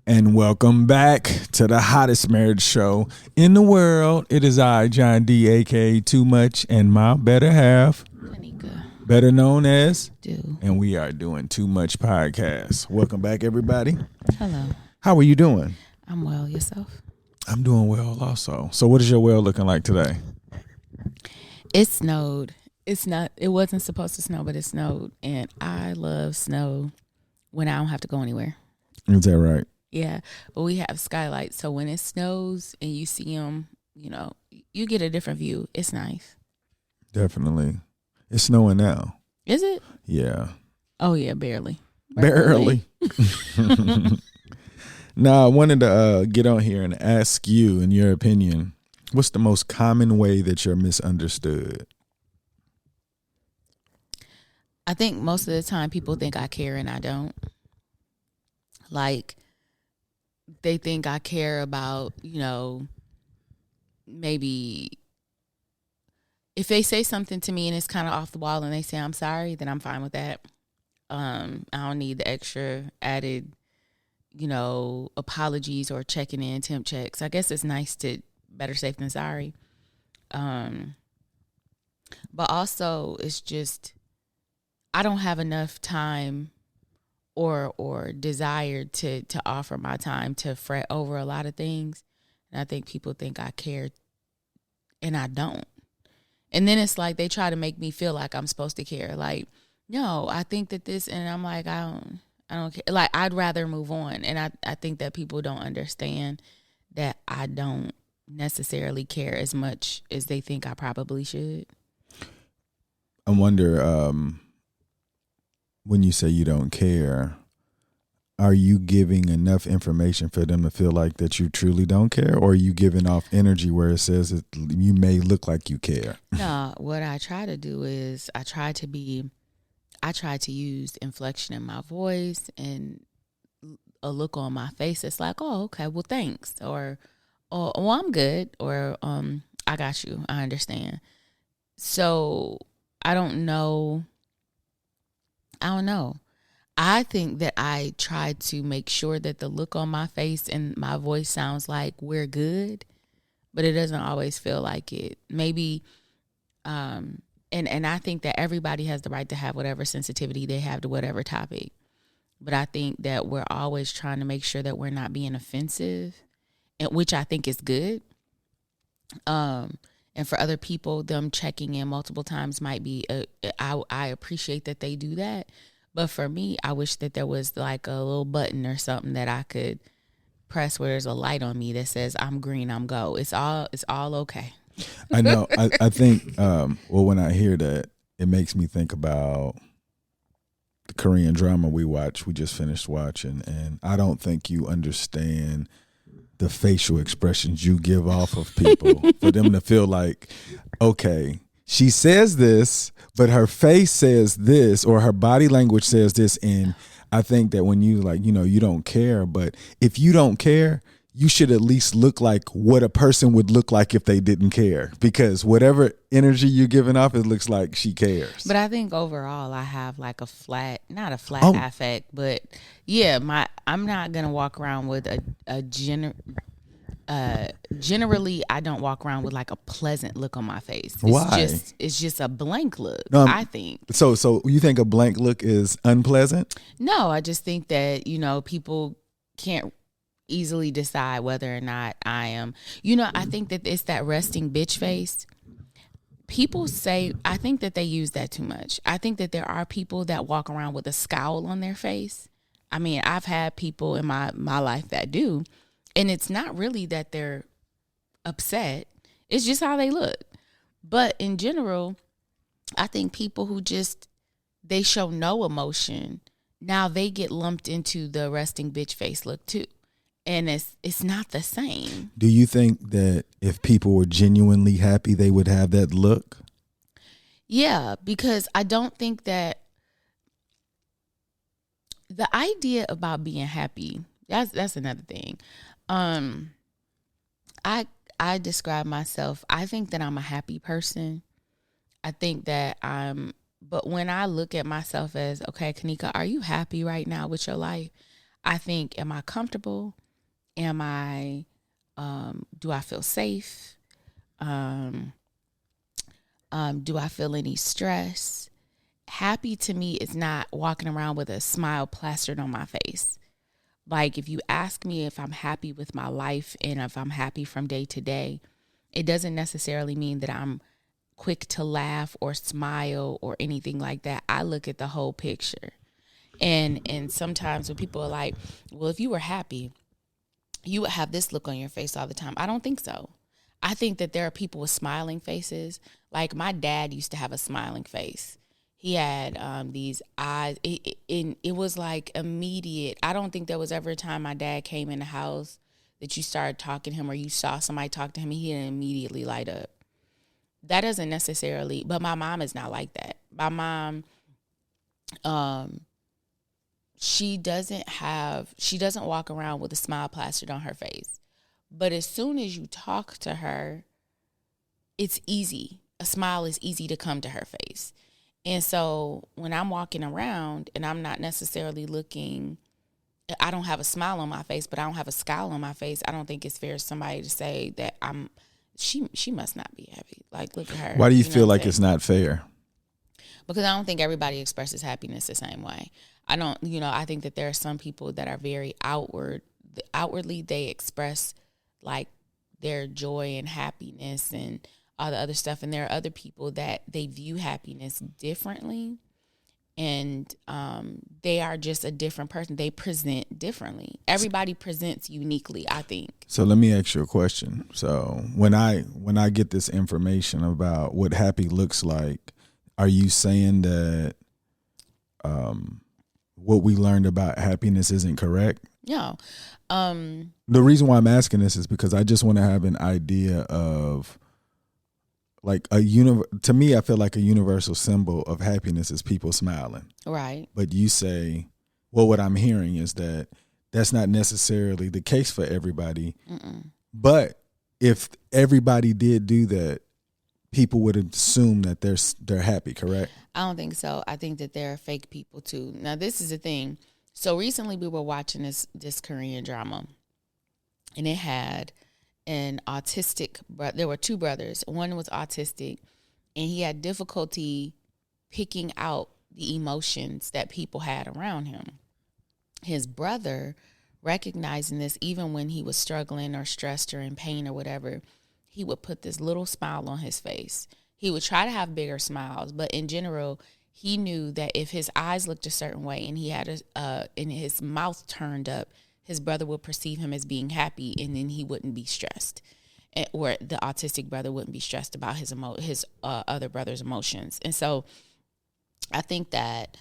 And welcome back to the hottest marriage show in the world. It is I, John D, aka Too Much, and my better half, Kanika, better known as Do. And we are doing Too Much Podcast. Welcome back, everybody. Hello. How are you doing? I'm well. Yourself? I'm doing well also. So what is your well looking like today? It snowed. It wasn't supposed to snow, but it snowed. And I love snow when I don't have to go anywhere. Is that right? Yeah. But we have skylights. So when it snows and you see them, you get a different view. It's nice. Definitely. It's snowing now. Is it? Yeah. Oh, yeah. Barely. Barely. Now, I wanted to get on here and ask you, in your opinion, what's the most common way that you're misunderstood? I think most of the time people think I care and I don't. Like, they think I care about, maybe if they say something to me and it's kind of off the wall and they say I'm sorry, then I'm fine with that. I don't need the extra added, apologies or checking in, temp checks. I guess it's nice to better safe than sorry. But also it's just, I don't have enough time or desire to offer my time to fret over a lot of things. And I think people think I care and I don't. And then it's like they try to make me feel like I'm supposed to care. Like, no, I think that this, and I'm like, I don't care. Like, I'd rather move on. And I think that people don't understand that I don't necessarily care as much as they think I probably should. I wonder, when you say you don't care, are you giving enough information for them to feel like that you truly don't care? Or are you giving off energy where it says that you may look like you care? No, what I try to do is I try to use inflection in my voice and a look on my face. It's like, oh, okay, well, thanks. Or, oh, well, I'm good. Or, I got you. I understand. So I don't know. I think that I try to make sure that the look on my face and my voice sounds like we're good, but it doesn't always feel like it. Maybe, and I think that everybody has the right to have whatever sensitivity they have to whatever topic. But I think that we're always trying to make sure that we're not being offensive, and which I think is good. And for other people, them checking in multiple times might be, I appreciate that they do that. But for me, I wish that there was like a little button or something that I could press where there's a light on me that says, I'm green, I'm go. It's all okay. I know. I think, when I hear that, it makes me think about the Korean drama we just finished watching. And I don't think you understand the facial expressions you give off of people for them to feel like, okay, she says this, but her face says this, or her body language says this. And I think that when you you don't care, but if you don't care, you should at least look like what a person would look like if they didn't care, because whatever energy you're giving off, it looks like she cares. But I think overall I have like not a flat affect, but yeah, I'm not going to walk around with generally I don't walk around with like a pleasant look on my face. It's just a blank look, I think. So you think a blank look is unpleasant? No, I just think that, people can't easily decide whether or not I am. I think that it's that resting bitch face. People say, I think that they use that too much. I think that there are people that walk around with a scowl on their face. I mean, I've had people in my life that do. And it's not really that they're upset. It's just how they look. But in general, I think people who they show no emotion, now they get lumped into the resting bitch face look too. And it's not the same. Do you think that if people were genuinely happy, they would have that look? Yeah, because I don't think that the idea about being happy, that's another thing. I describe myself, I think that I'm a happy person. I think that but when I look at myself as, okay, Kanika, are you happy right now with your life? I think, am I comfortable? Am I, do I feel safe? Do I feel any stress? Happy to me is not walking around with a smile plastered on my face. Like, if you ask me if I'm happy with my life and if I'm happy from day to day, it doesn't necessarily mean that I'm quick to laugh or smile or anything like that. I look at the whole picture. And sometimes when people are like, well, if you were happy, you would have this look on your face all the time. I don't think so. I think that there are people with smiling faces. Like, my dad used to have a smiling face. He had these eyes. It was like immediate. I don't think there was ever a time my dad came in the house that you started talking to him or you saw somebody talk to him and he didn't immediately light up. That doesn't necessarily, but my mom is not like that. My mom, she doesn't walk around with a smile plastered on her face. But as soon as you talk to her, it's easy. A smile is easy to come to her face. And so when I'm walking around and I'm not necessarily looking, I don't have a smile on my face, but I don't have a scowl on my face, I don't think it's fair for somebody to say that she must not be happy. Like, look at her. Why do you feel like it's not fair? Because I don't think everybody expresses happiness the same way. I think that there are some people that are very outwardly they express like their joy and happiness and all the other stuff. And there are other people that they view happiness differently. And they are just a different person. They present differently. Everybody presents uniquely, I think. So let me ask you a question. So when I get this information about what happy looks like, are you saying that what we learned about happiness isn't correct? No. The reason why I'm asking this is because I just want to have an idea of like to me, I feel like a universal symbol of happiness is people smiling. Right. But you say, well, what I'm hearing is that that's not necessarily the case for everybody. Mm-mm. But if everybody did do that, people would assume that they're happy, correct? I don't think so. I think that there are fake people too. Now, this is the thing. So recently we were watching this Korean drama, and it had an autistic, there were two brothers. One was autistic, and he had difficulty picking out the emotions that people had around him. His brother, recognizing this, even when he was struggling or stressed or in pain or whatever, he would put this little smile on his face. He would try to have bigger smiles, but in general, he knew that if his eyes looked a certain way and he had and his mouth turned up, his brother would perceive him as being happy, and then he wouldn't be stressed, or the autistic brother wouldn't be stressed about his other brother's emotions. And so I think that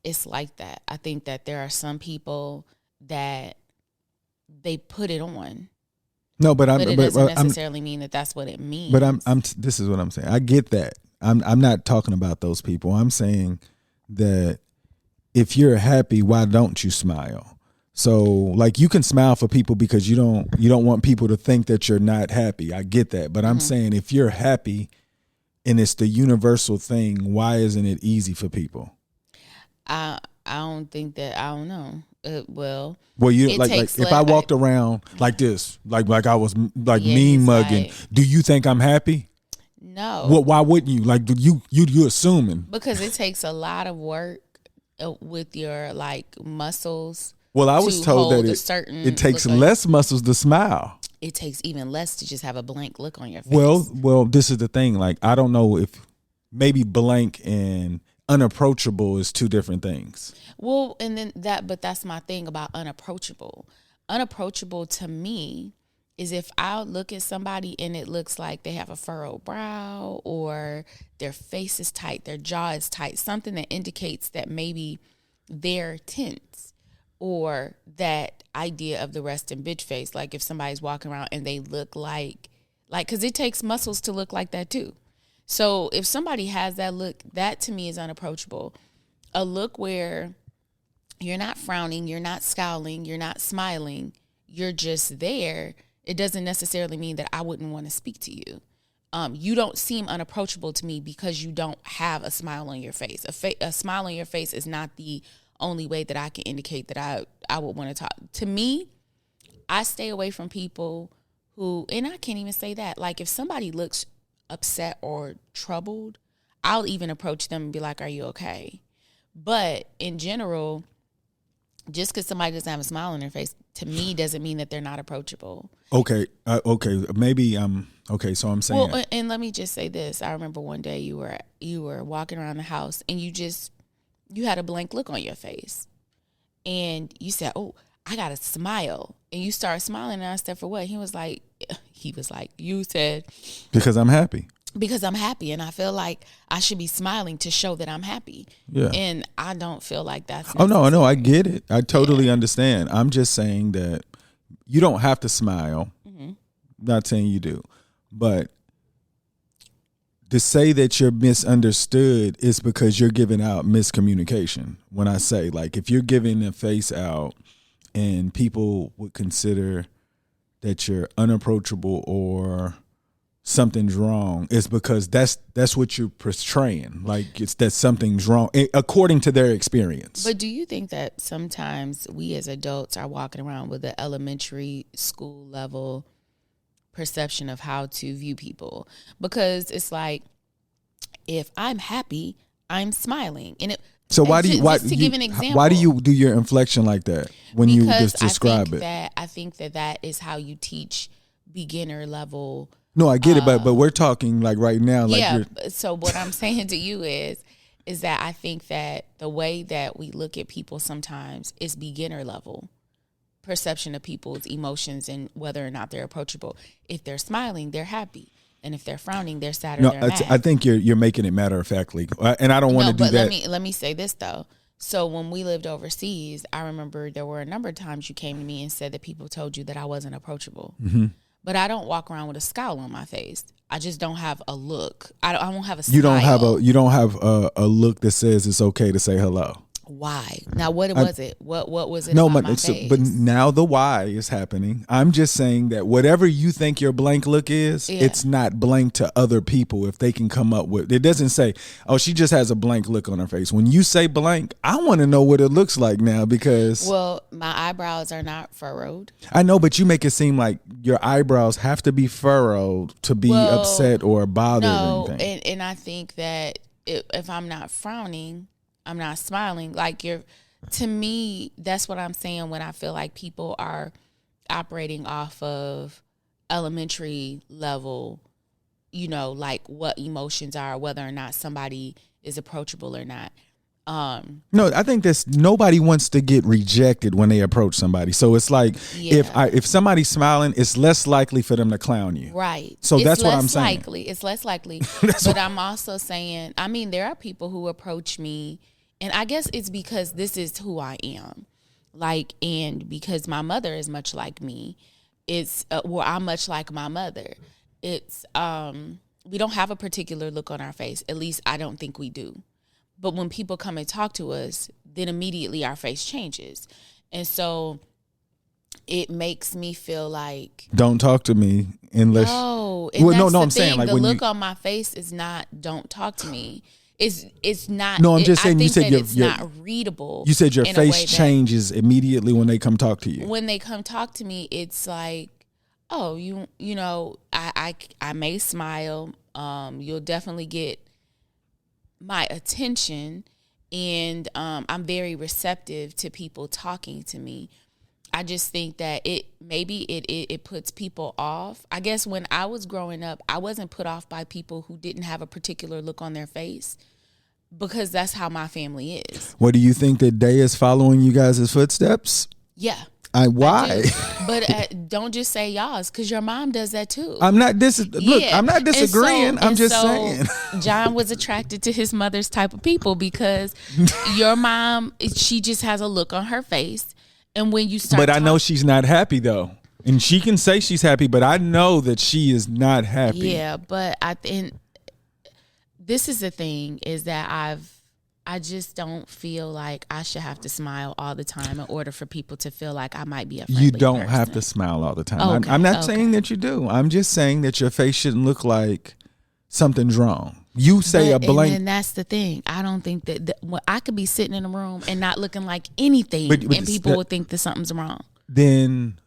it's like that. I think that there are some people that they put it on. No, but it doesn't necessarily mean that that's what it means. But this is what I'm saying. I get that. I'm not talking about those people. I'm saying that if you're happy, why don't you smile? So like you can smile for people because you don't want people to think that you're not happy. I get that. But I'm saying if you're happy and it's the universal thing, why isn't it easy for people? I don't think that. I don't know. Well, you like if I walked around like this, like I was like mean mugging, do you think I'm happy? No. Well, why wouldn't you? Like you assuming? Because it takes a lot of work with your like muscles. Well, I was told that it takes less muscles to smile. It takes even less to just have a blank look on your face. Well, this is the thing. Like, I don't know if maybe blank and unapproachable is two different things. Well, and then but that's my thing about unapproachable. Unapproachable to me is if I look at somebody and it looks like they have a furrowed brow or their face is tight, their jaw is tight, something that indicates that maybe they're tense. Or that idea of the resting bitch face. Like if somebody's walking around and they look like, because it takes muscles to look like that too. So if somebody has that look, that to me is unapproachable. A look where you're not frowning, you're not scowling, you're not smiling, you're just there. It doesn't necessarily mean that I wouldn't want to speak to you. You don't seem unapproachable to me because you don't have a smile on your face. A smile on your face is not the only way that I can indicate that I would want to talk. To me, I stay away from people who, and I can't even say that. Like if somebody looks upset or troubled, I'll even approach them and be like, are you okay? But in general, just because somebody doesn't have a smile on their face, to me, doesn't mean that they're not approachable. Okay. Maybe okay. So I'm saying. Well, and let me just say this. I remember one day you were walking around the house and you had a blank look on your face, and you said, "Oh, I got to smile," and you started smiling, and I said, "For what?" He was like, "You said because I'm happy." Because I'm happy, and I feel like I should be smiling to show that I'm happy. Yeah. And I don't feel like that's necessary. Oh, no, I get it. I totally understand. I'm just saying that you don't have to smile. Mm-hmm. Not saying you do. But to say that you're misunderstood is because you're giving out miscommunication. When I say, like, if you're giving a face out and people would consider that you're unapproachable or something's wrong, it's because that's what you're portraying. Like it's that something's wrong according to their experience. But do you think that sometimes we as adults are walking around with an elementary school level perception of how to view people? Because it's like, if I'm happy, I'm smiling. And so why do you give an example, why do you do your inflection like that when you just describe it? I think that is how you teach beginner level. No, I get it, but we're talking like right now. Like yeah. So what I'm saying to you is that I think that the way that we look at people sometimes is beginner level perception of people's emotions and whether or not they're approachable. If they're smiling, they're happy, and if they're frowning, they're sad or they're mad. I think you're making it matter of factly, and I don't want to do that. Let me say this though. So when we lived overseas, I remember there were a number of times you came to me and said that people told you that I wasn't approachable. Mm-hmm. But I don't walk around with a scowl on my face. I just don't have a look. I don't have a smile. You don't have a look that says it's okay to say hello. Why? Now, what was it? What was it about my face? But now the why is happening. I'm just saying that whatever you think your blank look is, it's not blank to other people if they can come up with. It doesn't say, oh, she just has a blank look on her face. When you say blank, I want to know what it looks like now because. Well, my eyebrows are not furrowed. I know, but you make it seem like your eyebrows have to be furrowed to be upset or bothered or anything. And I think that if I'm not frowning, I'm not smiling. Like to me, that's what I'm saying when I feel like people are operating off of elementary level, like what emotions are, whether or not somebody is approachable or not. No, I think nobody wants to get rejected when they approach somebody. So it's like if somebody's smiling, it's less likely for them to clown you. Right. So that's what I'm saying. It's less likely. But I'm also saying, there are people who approach me, and I guess it's because this is who I am. Like, and because my mother is much like me, I'm much like my mother. It's, we don't have a particular look on our face. At least I don't think we do. But when people come and talk to us, then immediately our face changes. And so it makes me feel like, don't talk to me unless. No, and well, I'm saying like the look on my face is not don't talk to me. It's not. No, I'm just saying. You said it's not readable. You said your face changes immediately when they come talk to you. When they come talk to me, it's like, oh, I may smile. You'll definitely get my attention, and I'm very receptive to people talking to me. I just think that it puts people off. I guess when I was growing up, I wasn't put off by people who didn't have a particular look on their face because that's how my family is. What do you think that Day is following you guys' footsteps? Yeah. Why? But don't just say y'all's because your mom does that too. I'm not I'm not disagreeing. I'm just saying. John was attracted to his mother's type of people because your mom, she just has a look on her face. And when you start, but I know she's not happy though, and she can say she's happy, but I know that she is not happy. Yeah, but I think this is the thing is that I just don't feel like I should have to smile all the time in order for people to feel like I might be a friendly You don't person. have to smile all the time. I'm not saying that you do. I'm just saying that your face shouldn't look like something's wrong. You say a blank. And that's the thing. I don't think that I could be sitting in a room and not looking like anything, and people would think that something's wrong. Then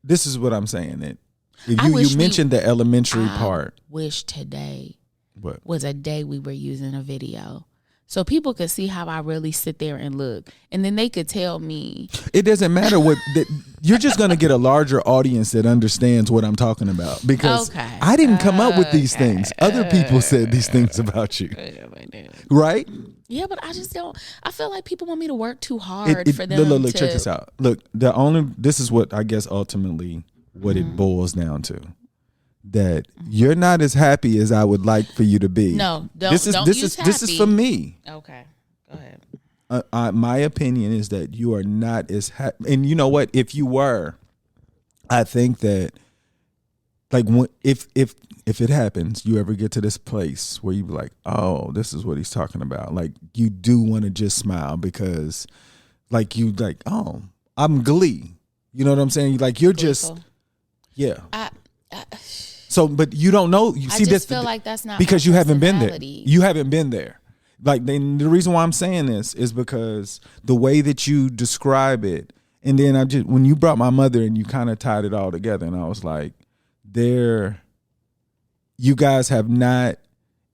this is what I'm saying. That you mentioned the elementary part. Wish today was a day we were using a video, so people could see how I really sit there and look, and then they could tell me. It doesn't matter what. You're just going to get a larger audience that understands what I'm talking about, because I didn't come up with these things. Other people said these things about you, right? Yeah, but I just don't. I feel like people want me to work too hard for them. Look, check this out. Look, this is what I guess ultimately what it boils down to. That you're not as happy as I would like for you to be. No, don't. This is for me. Okay, go ahead. My opinion is that you are not as happy. And you know what? If you were, I think that, like, if it happens, you ever get to this place where you be like, oh, this is what he's talking about. Like, you do want to just smile because, like, oh, I'm Glee. You know what I'm saying? Like, you're Gleeful. Just, yeah. So, but you don't know. You see, this feel like that's not because you haven't been there. You haven't been there. Like, the reason why I'm saying this is because the way that you describe it, and then when you brought my mother and you kind of tied it all together, and I was like, you guys have not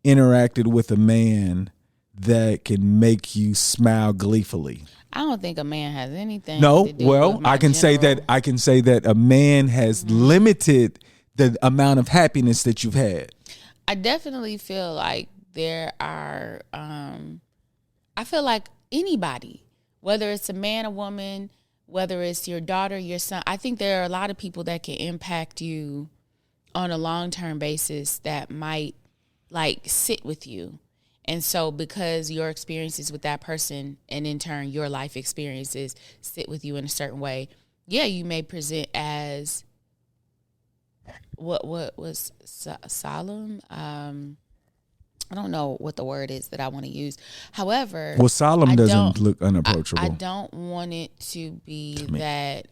interacted with a man that can make you smile gleefully. I don't think a man has anything. No, to do with my say that a man has limited the amount of happiness that you've had. I definitely feel like there are, I feel like anybody, whether it's a man, a woman, whether it's your daughter, your son, I think there are a lot of people that can impact you on a long-term basis that might like sit with you. And so because your experiences with that person and in turn your life experiences sit with you in a certain way, yeah, you may present as what was solemn. I don't know what the word is that I want to use. However, solemn doesn't look unapproachable. I don't want it to be that.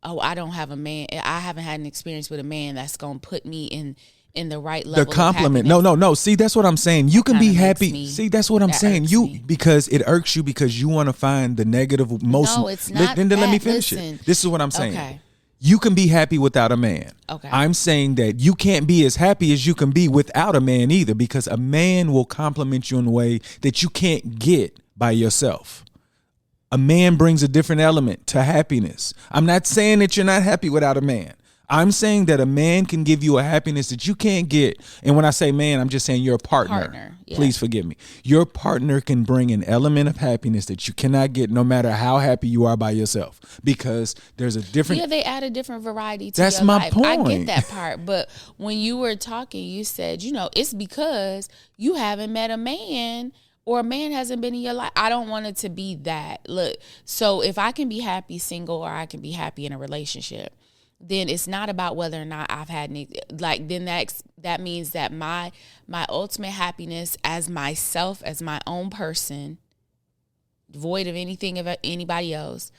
I don't have a man. I haven't had an experience with a man that's gonna put me in the right level. The compliment. No. See, that's what I'm saying. You can be happy. See, that's what I'm saying. Because it irks you because you want to find the negative most. No, it's not. Then let me finish it. This is what I'm saying. Okay. You can be happy without a man. Okay. I'm saying that you can't be as happy as you can be without a man either, because a man will compliment you in a way that you can't get by yourself. A man brings a different element to happiness. I'm not saying that you're not happy without a man. I'm saying that a man can give you a happiness that you can't get. And when I say man, I'm just saying your partner. Yeah. Please forgive me. Your partner can bring an element of happiness that you cannot get no matter how happy you are by yourself, because there's a different. Yeah, they add a different variety to That's your my life. point. I get that part. But when you were talking, you said, it's because you haven't met a man or a man hasn't been in your life. I don't want it to be that. Look, so if I can be happy single or I can be happy in a relationship, then it's not about whether or not I've had any, like, then that means that my ultimate happiness as myself, as my own person, void of anything of anybody else,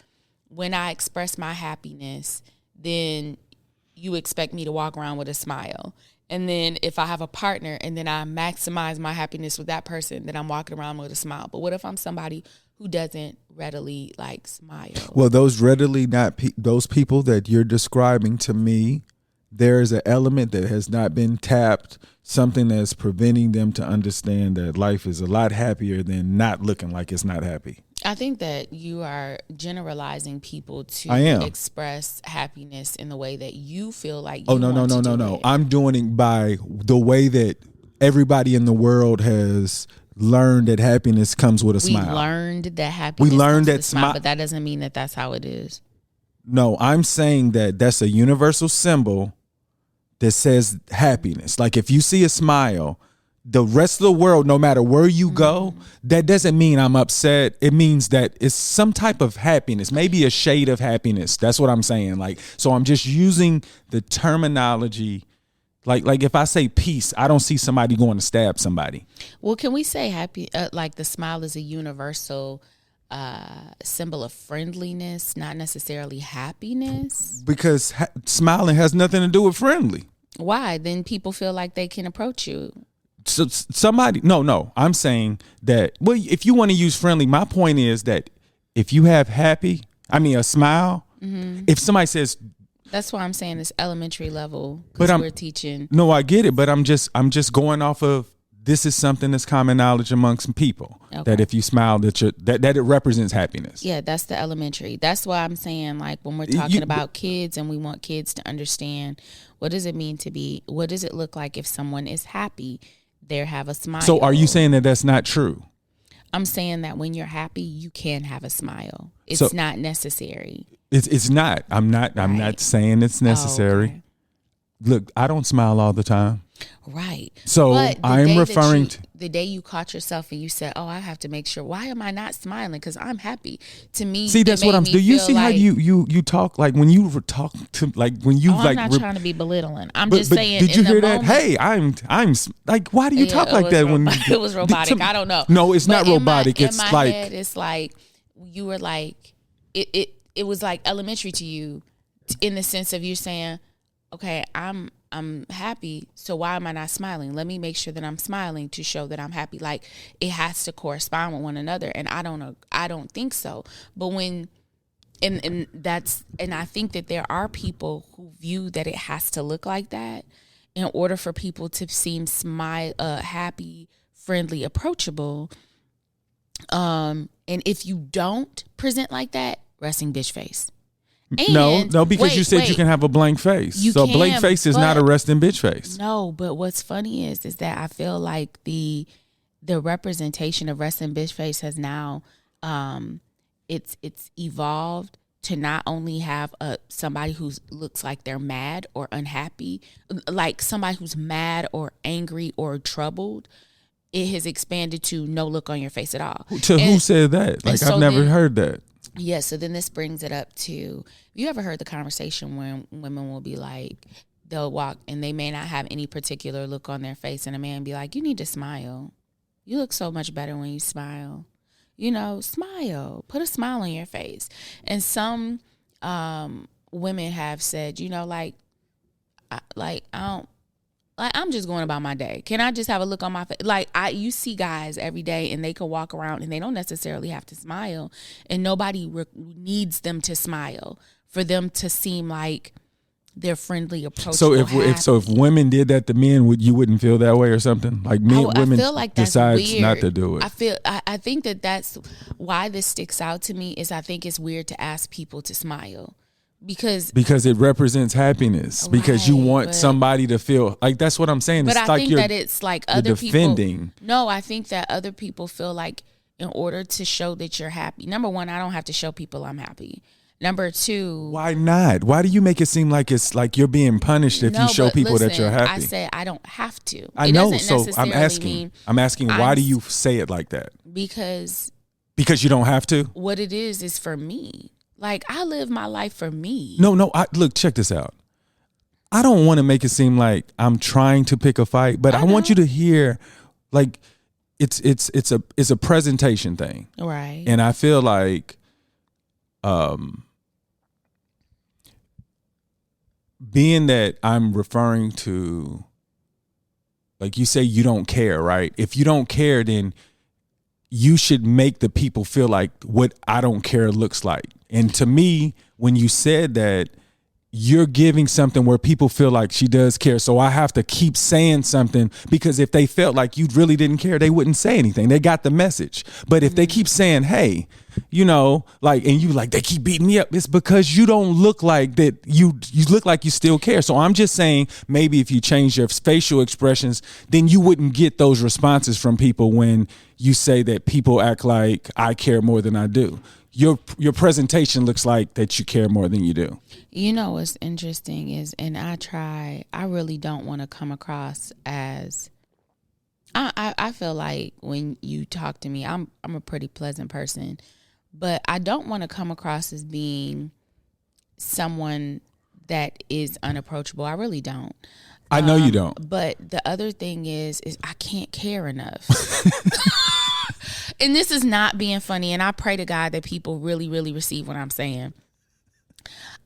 when I express my happiness, then you expect me to walk around with a smile. And then if I have a partner and then I maximize my happiness with that person, then I'm walking around with a smile. But what if I'm somebody who doesn't readily like smile? Well, those those people that you're describing to me, there is an element that has not been tapped, something that's preventing them to understand that life is a lot happier than not looking like it's not happy. I think that you are generalizing people to express happiness in the way that you feel like you want to do it. I'm doing it by the way that everybody in the world has learned that happiness comes with a smile. We learned that happiness comes with a smile, but that doesn't mean that that's how it is. No, I'm saying that that's a universal symbol that says happiness. Like, if you see a smile, the rest of the world, no matter where you go, that doesn't mean I'm upset. It means that it's some type of happiness, maybe a shade of happiness. That's what I'm saying. Like, so I'm just using the terminology. Like if I say peace, I don't see somebody going to stab somebody. Well, can we say happy? Like, the smile is a universal symbol of friendliness, not necessarily happiness. Because smiling has nothing to do with friendly. Why? Then people feel like they can approach you. So somebody, no, I'm saying that, well, if you want to use friendly, my point is that if you have a smile, if somebody says, that's why I'm saying it's elementary level, but because we're teaching. No, I get it, but I'm just going off of, this is something that's common knowledge amongst people, that if you smile, that it represents happiness. Yeah, that's the elementary. That's why I'm saying, like, when we're talking about kids and we want kids to understand, what does it mean to be, what does it look like if someone is happy, they have a smile. So are you saying that that's not true? I'm saying that when you're happy, you can have a smile. It's not necessary. It's not. I'm not saying it's necessary. Okay. Look, I don't smile all the time. Right. So I'm referring to the day you caught yourself and you said, "Oh, I have to make sure. Why am I not smiling? Because I'm happy." To me, see, that's what I'm. Do you see how you talk, like when you talk to, like when you I'm not trying to be belittling. I'm just saying. Did you hear that? Hey, I'm like, why do you talk like that when it was robotic? I don't know. No, it's not robotic. It's like head, it's like you were like it was like elementary to you, in the sense of you saying, "Okay, I'm happy, so why am I not smiling? Let me make sure that I'm smiling to show that I'm happy." Like, it has to correspond with one another, and I don't think so. But when and I think that there are people who view that it has to look like that in order for people to seem happy, friendly, approachable. And if you don't present like that, resting bitch face. And no, because you said you can have a blank face. So a blank face is not a resting bitch face. No, but what's funny is that I feel like the representation of resting bitch face has now it's evolved to not only have somebody who looks like they're mad or unhappy, like somebody who's mad or angry or troubled. It has expanded to no look on your face at all. Who said that? Like, I've never heard that. Yeah, so then this brings it up to, you ever heard the conversation when women will be like, they'll walk and they may not have any particular look on their face, and a man be like, "You need to smile. You look so much better when you smile. You know, smile. Put a smile on your face." And some women have said, you know, I'm just going about my day. Can I just have a look on my face? Like, you see guys every day and they can walk around and they don't necessarily have to smile, and nobody needs them to smile for them to seem like they're friendly, approachable. So if women did that to men, you wouldn't feel that way or something? Like women feel like that's decides weird. Not to do it. I think that's why this sticks out to me, is I think it's weird to ask people to smile. Because it represents happiness. Right, because you want somebody to feel like, that's what I'm saying. But it's I like think that it's like other defending. People. No, I think that other people feel like in order to show that you're happy. Number one, I don't have to show people I'm happy. Number two, why not? Why do you make it seem like it's like you're being punished if you show people that you're happy? I said I don't have to. I know. So I'm asking, why do you say it like that? Because you don't have to. What it is for me. Like, I live my life for me. No. Look, check this out. I don't want to make it seem like I'm trying to pick a fight, but I want you to hear, like, it's a presentation thing, right? And I feel like, being that I'm referring to, like you say, you don't care, right? If you don't care, then you should make the people feel like what I don't care looks like. And to me, when you said that, you're giving something where people feel like she does care. So I have to keep saying something, because if they felt like you really didn't care, they wouldn't say anything. They got the message. But if they keep saying, "Hey, you know," like, and you like, they keep beating me up, it's because you don't look like that. You look like you still care. So I'm just saying, maybe if you change your facial expressions, then you wouldn't get those responses from people when you say that people act like I care more than I do. Your presentation looks like that you care more than you do. You know what's interesting is, and I really don't want to come across as, I feel like when you talk to me, I'm a pretty pleasant person, but I don't want to come across as being someone that is unapproachable. I really don't. I know you don't. But the other thing is I can't care enough. And this is not being funny, and I pray to God that people really, really receive what I'm saying.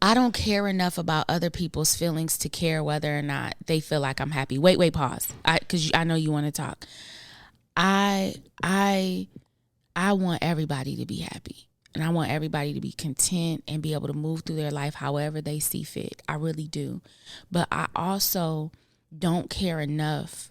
I don't care enough about other people's feelings to care whether or not they feel like I'm happy. Wait, pause. Because I know you want to talk. I want everybody to be happy. And I want everybody to be content and be able to move through their life however they see fit. I really do. But I also don't care enough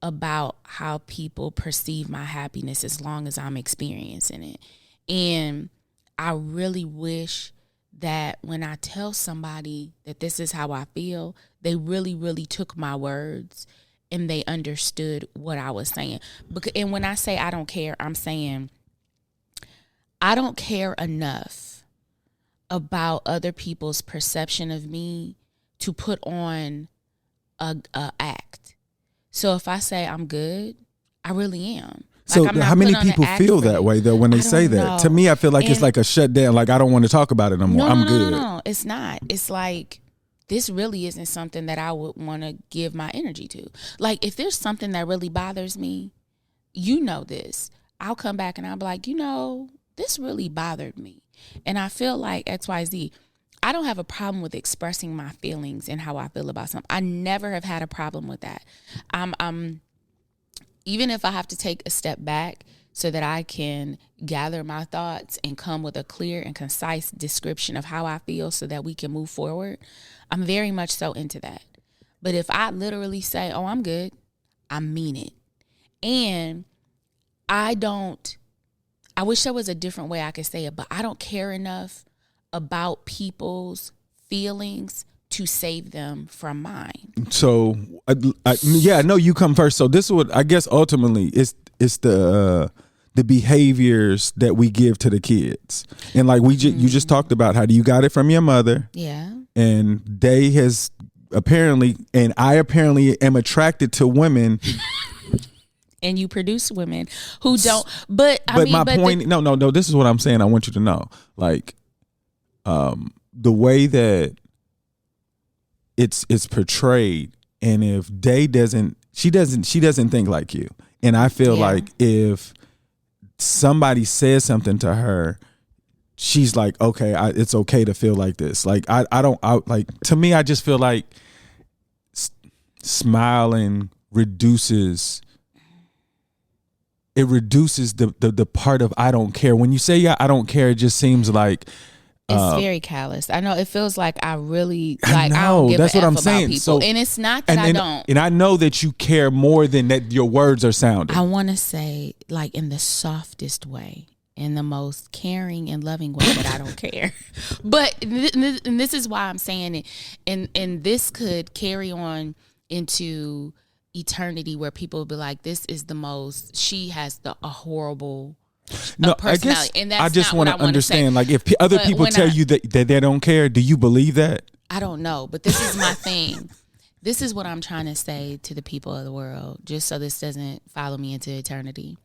about how people perceive my happiness as long as I'm experiencing it. And I really wish that when I tell somebody that this is how I feel, they really, really took my words and they understood what I was saying. And when I say I don't care, I'm saying I don't care enough about other people's perception of me to put on a act. So if I say I'm good, I really am. So how many people feel that way though when they say that? To me, I feel like it's like a shutdown. Like I don't want to talk about it no more. I'm good. No, it's not. It's like this really isn't something that I would want to give my energy to. Like if there's something that really bothers me, you know this. I'll come back and I'll be like, this really bothered me. And I feel like XYZ. I don't have a problem with expressing my feelings and how I feel about something. I never have had a problem with that. Even if I have to take a step back so that I can gather my thoughts and come with a clear and concise description of how I feel so that we can move forward, I'm very much so into that. But if I literally say, oh, I'm good, I mean it. And I wish there was a different way I could say it, but I don't care enough about people's feelings to save them from mine. So, I know you come first. So this is what I guess ultimately it's the behaviors that we give to the kids, and like you just talked about how you got it from your mother. Yeah. And they has apparently, and I apparently am attracted to women. And you produce women who don't. But my point. No. This is what I'm saying. I want you to know, like, the way that it's portrayed, and if she doesn't think like you, and I feel like if somebody says something to her, she's like, okay, it's okay to feel like this. Like to me, I just feel like smiling reduces the part of I don't care. When you say I don't care, it just seems like it's very callous. I know it feels like I really I don't give that's a what F I'm about saying. People. So, and it's not that I don't. And I know that you care more than that your words are sounding. I want to say like in the softest way, in the most caring and loving way that I don't care. But and this is why I'm saying it. And this could carry on into eternity where people will be like, this is the most, she has a horrible I guess and that's I just want to understand, like if other people tell you that they don't care, do you believe that? I don't know, but this is my thing. This is what I'm trying to say to the people of the world, just so this doesn't follow me into eternity.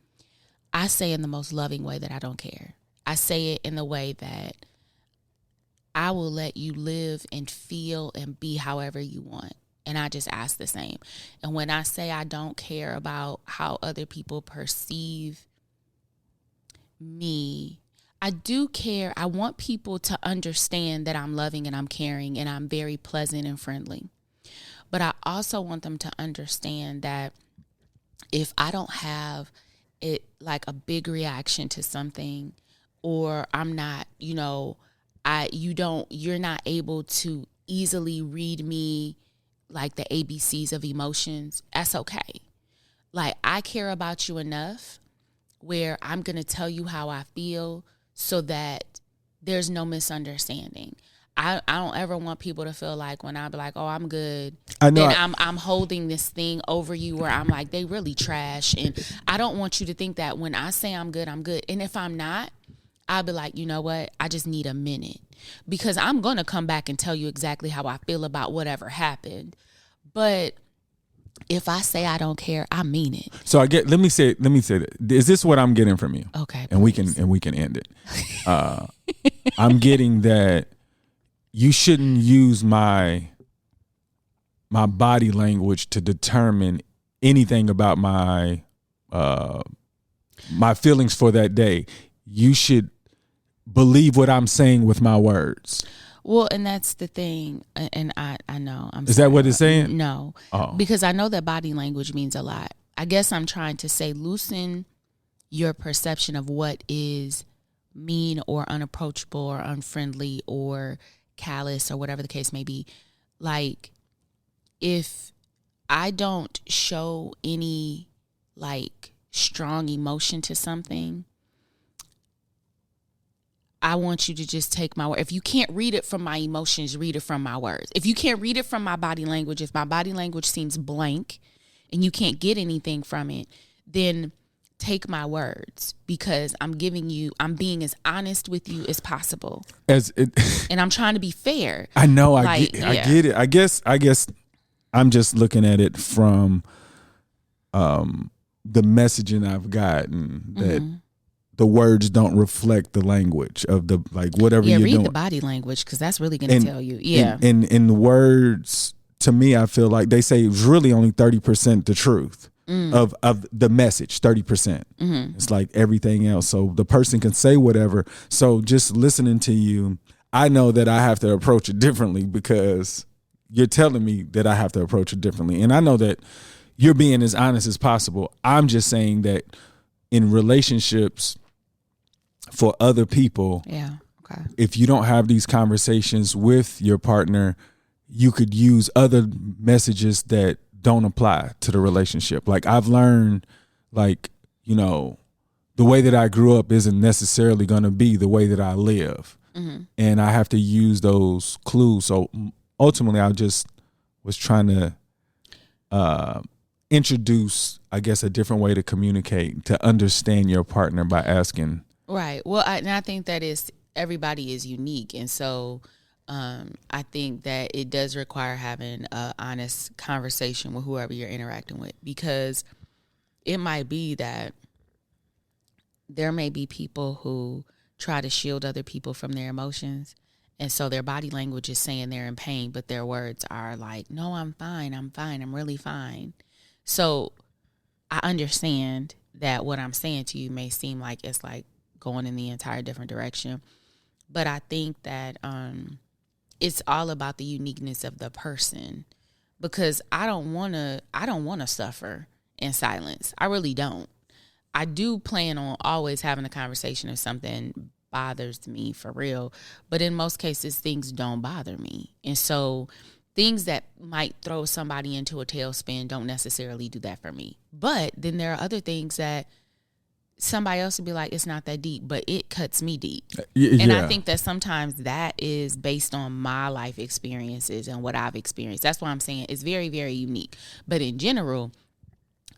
I say in the most loving way that I don't care. I say it in the way that I will let you live and feel and be however you want. And I just ask the same. And when I say I don't care about how other people perceive me, I do care. I want people to understand that I'm loving and I'm caring and I'm very pleasant and friendly. But I also want them to understand that if I don't have it like a big reaction to something, or I'm not, you're not able to easily read me like the ABCs of emotions, that's okay. Like I care about you enough where I'm going to tell you how I feel so that there's no misunderstanding. I don't ever want people to feel like when I be like, oh, I'm good, then I'm holding this thing over you where I'm like, they really trash. And I don't want you to think that when I say I'm good, I'm good. And if I'm not, I'll be like, you know what? I just need a minute, because I'm going to come back and tell you exactly how I feel about whatever happened. But if I say I don't care, I mean it. So let me say that. Is this what I'm getting from you? Okay. And we can end it. I'm getting that you shouldn't use my body language to determine anything about my feelings for that day. You should believe what I'm saying with my words. Well, and that's the thing. And I know. Is that what it's saying? No. Oh. Because I know that body language means a lot. I guess I'm trying to say loosen your perception of what is mean or unapproachable or unfriendly or callous or whatever the case may be. Like, if I don't show any, like, strong emotion to something, I want you to just take my word. If you can't read it from my emotions, read it from my words. If you can't read it from my body language, if my body language seems blank and you can't get anything from it, then take my words, because I'm being as honest with you as possible. And I'm trying to be fair. I know, I get it. I guess I'm just looking at it from the messaging I've gotten that the words don't reflect the language of the, like, whatever you're doing. Read the body language, because that's really going to tell you. Yeah. And the words, to me, I feel like they say it's really only 30% the truth of the message, 30%. It's like everything else. So the person can say whatever. So just listening to you, I know that I have to approach it differently, because you're telling me that I have to approach it differently. And I know that you're being as honest as possible. I'm just saying that in relationships for other people, if you don't have these conversations with your partner, you could use other messages that don't apply to the relationship. Like, I've learned, like, you know, the way that I grew up isn't necessarily going to be the way that I live. And I have to use those clues. So ultimately, I just was trying to introduce, I guess, a different way to communicate, to understand your partner by asking. Right. Well, I think that everybody is unique. And so I think that it does require having an honest conversation with whoever you're interacting with, because it might be that there may be people who try to shield other people from their emotions. And so their body language is saying they're in pain, but their words are like, no, I'm fine. I'm really fine. So I understand that what I'm saying to you may seem like it's like going in the entire different direction. But I think that it's all about the uniqueness of the person, because I don't want to suffer in silence. I really don't. I do plan on always having a conversation if something bothers me for real. But in most cases, things don't bother me. And so things that might throw somebody into a tailspin don't necessarily do that for me. But then there are other things that somebody else would be like, it's not that deep, but it cuts me deep. And I think that sometimes that is based on my life experiences and what I've experienced. That's why I'm saying it's very, very unique. But in general,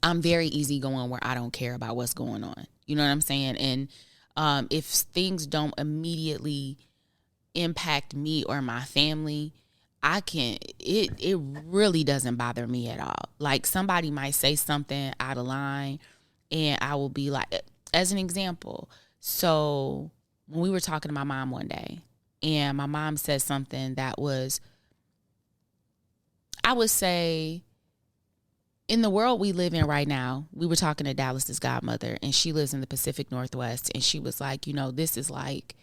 I'm very easygoing where I don't care about what's going on. You know what I'm saying? And if things don't immediately impact me or my family, it really doesn't bother me at all. Like, somebody might say something out of line and I will be like, as an example, so when we were talking to my mom one day and my mom said something that was, I would say, in the world we live in right now, we were talking to Dallas's godmother, and she lives in the Pacific Northwest, and she was like, you know, this is like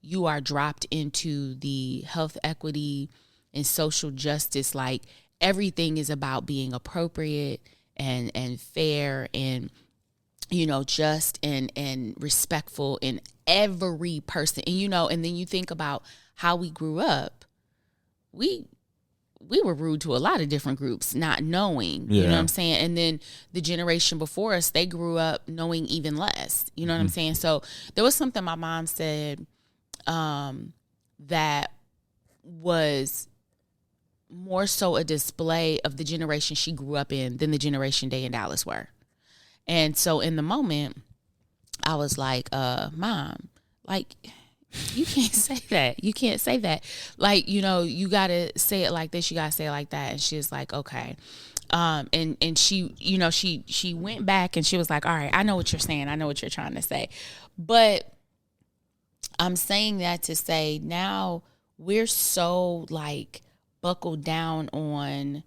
you are dropped into the health equity and social justice. Like, everything is about being appropriate and fair and, you know, just and respectful in every person. And, you know, and then you think about how we grew up. We were rude to a lot of different groups, not knowing, you know what I'm saying? And then the generation before us, they grew up knowing even less, you know what I'm saying? So there was something my mom said that was more so a display of the generation she grew up in than the generation Day and Dallas were. And so in the moment, I was like, Mom, like, you can't say that. You can't say that. Like, you know, you got to say it like this. You got to say it like that. And she was like, okay. And she, you know, she went back and she was like, all right, I know what you're saying. I know what you're trying to say. But I'm saying that to say now we're so like buckled down on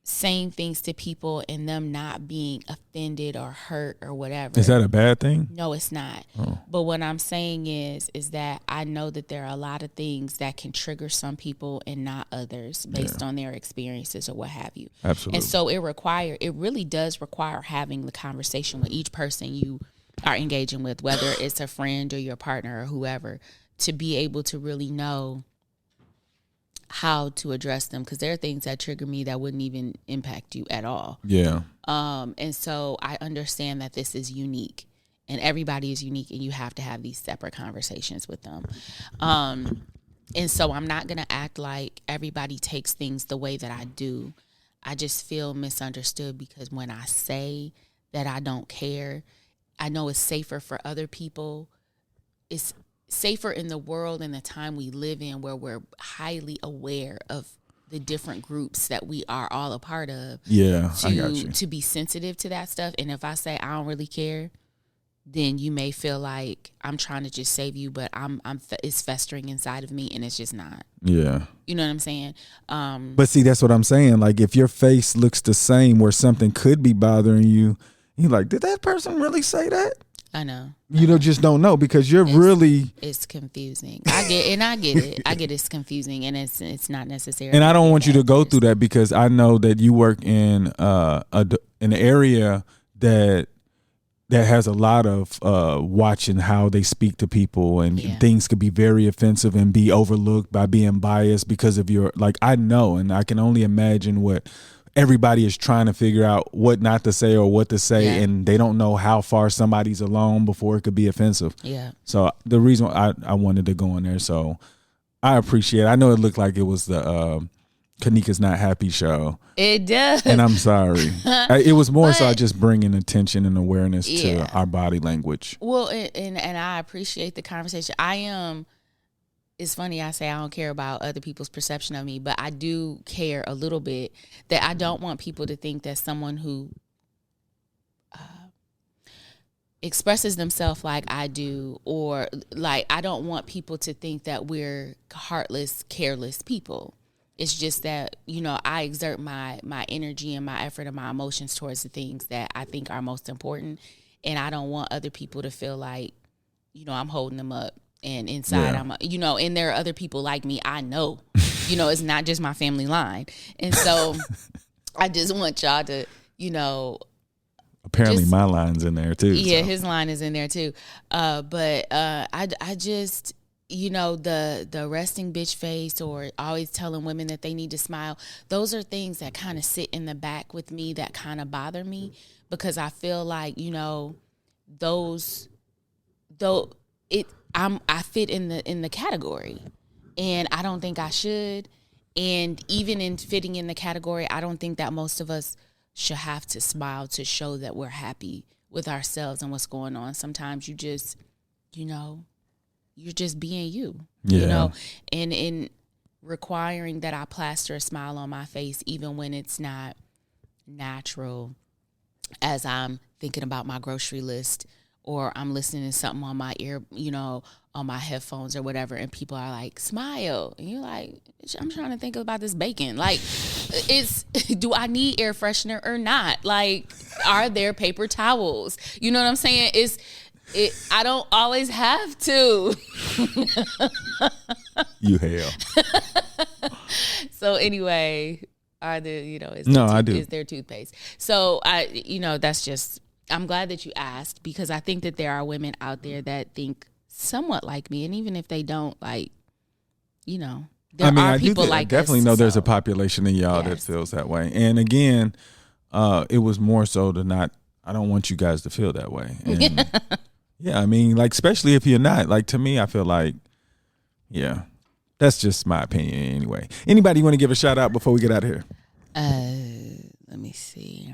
saying things to people and them not being offended or hurt or whatever. Is that a bad thing? No, it's not. Oh. But what I'm saying is that I know that there are a lot of things that can trigger some people and not others based on their experiences or what have you. Absolutely. And so it really does require having the conversation with each person you are engaging with, whether it's a friend or your partner or whoever, to be able to really know how to address them, because there are things that trigger me that wouldn't even impact you at all. Yeah. And so I understand that this is unique and everybody is unique and you have to have these separate conversations with them. And so I'm not going to act like everybody takes things the way that I do. I just feel misunderstood because when I say that I don't care, I know it's safer for other people. It's safer in the world and the time we live in where we're highly aware of the different groups that we are all a part of. Yeah, I got you. To be sensitive to that stuff. And if I say I don't really care, then you may feel like I'm trying to just save you, but it's festering inside of me and it's just not. Yeah. You know what I'm saying? But see, that's what I'm saying. Like if your face looks the same where something could be bothering you, you're like, did that person really say that? I know. Just don't know because it's confusing. I get it. I get it's confusing and it's not necessary. And I don't want you to go through that because I know that you work in an area that has a lot of watching how they speak to people and things could be very offensive and be overlooked by being biased because of your, like, I know, and I can only imagine what everybody is trying to figure out what not to say or what to say, and they don't know how far somebody's alone before it could be offensive. Yeah. So the reason I wanted to go in there, so I appreciate it. I know it looked like it was the Kanika's Not Happy show. It does. And I'm sorry. It was more so just bringing attention and awareness to our body language. Well, and I appreciate the conversation. It's funny I say I don't care about other people's perception of me, but I do care a little bit that I don't want people to think that someone who expresses themselves like I do, or like I don't want people to think that we're heartless, careless people. It's just that, I exert my energy and my effort and my emotions towards the things that I think are most important. And I don't want other people to feel like, I'm holding them up. And inside, and there are other people like me. I know, it's not just my family line. And so I just want y'all to, apparently my line's in there too. Yeah, so. His line is in there too. But I just, the resting bitch face or always telling women that they need to smile. Those are things that kind of sit in the back with me that kind of bother me because I feel like, I fit in the category, and I don't think I should. And even in fitting in the category, I don't think that most of us should have to smile to show that we're happy with ourselves and what's going on. Sometimes you just, you're just being you, and in requiring that I plaster a smile on my face, even when it's not natural, as I'm thinking about my grocery list, or I'm listening to something on my ear, on my headphones or whatever, and people are like, smile. And you're like, I'm trying to think about this bacon. Like, do I need air freshener or not? Like, are there paper towels? You know what I'm saying? I don't always have to. You hell. So anyway, I do. Is there toothpaste? So that's just, I'm glad that you asked, because I think that there are women out there that think somewhat like me, and even if they don't, there are people like us. I definitely know there's a population of y'all that feels that way. And again, it was more so I don't want you guys to feel that way. And yeah, I mean, like, especially if you're not, like, to me, I feel like, yeah, that's just my opinion anyway. Anybody want to give a shout out before we get out of here? Let me see.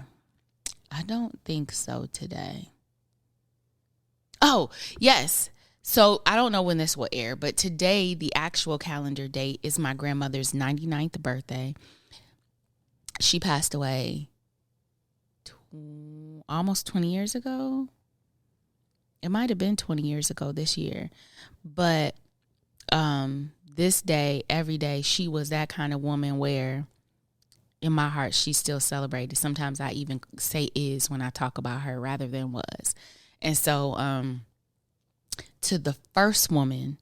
I don't think so today. Oh, yes. So I don't know when this will air, but today, the actual calendar date is my grandmother's 99th birthday. She passed away almost 20 years ago. It might have been 20 years ago this year. But this day, every day, she was that kind of woman where in my heart, she's still celebrated. Sometimes I even say is when I talk about her rather than was. And so to the first woman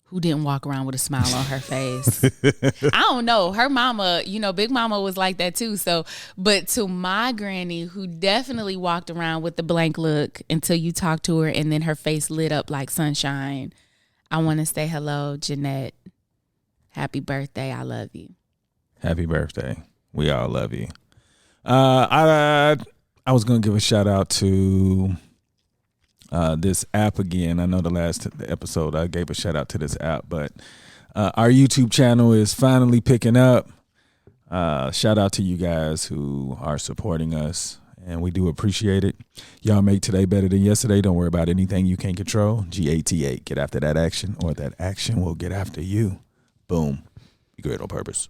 who didn't walk around with a smile on her face, I don't know. Her mama, Big Mama was like that too. So, but to my granny who definitely walked around with the blank look until you talked to her and then her face lit up like sunshine, I want to say hello, Jeanette. Happy birthday. I love you. Happy birthday. We all love you. I was going to give a shout out to this app again. I know the last episode I gave a shout out to this app, but our YouTube channel is finally picking up. Shout out to you guys who are supporting us, and we do appreciate it. Y'all make today better than yesterday. Don't worry about anything you can't control. GATA. Get after that action, or that action will get after you. Boom. Be great on purpose.